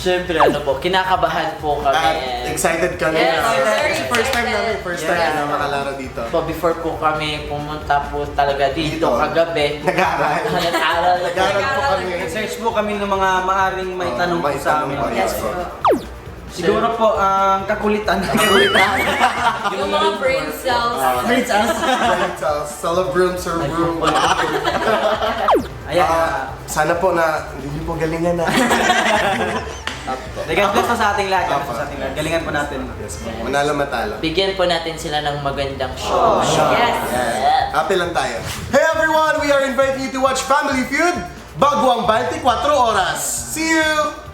Siyempre, ano po, kinakabahan po kami. At excited kami Yes, na. very Kasi first time namin, Yeah. na makalaro dito. So, before po kami pumunta po talaga dito Dito. kagabi. Nag-aaral. Nag-aaral. Nag-aaral po kami. Search po kami ng mga maaring may tanong po may sa tanong amin. po. Yes po. Siguro po ang kakulitan. Yung mga brain cells. Brain cells. Celebrum, cerebrum. Ayan. Sana po na hindi niyo po galingan na. God bless po sa ating lahat. God bless po sa ating lahat. Galingan po natin. Yes po. Manalo matalo. Bigyan po natin sila ng magandang show. Yes. Happy lang tayo. Hey everyone! We are inviting you to watch Family Feud bago ang 24 oras. See you!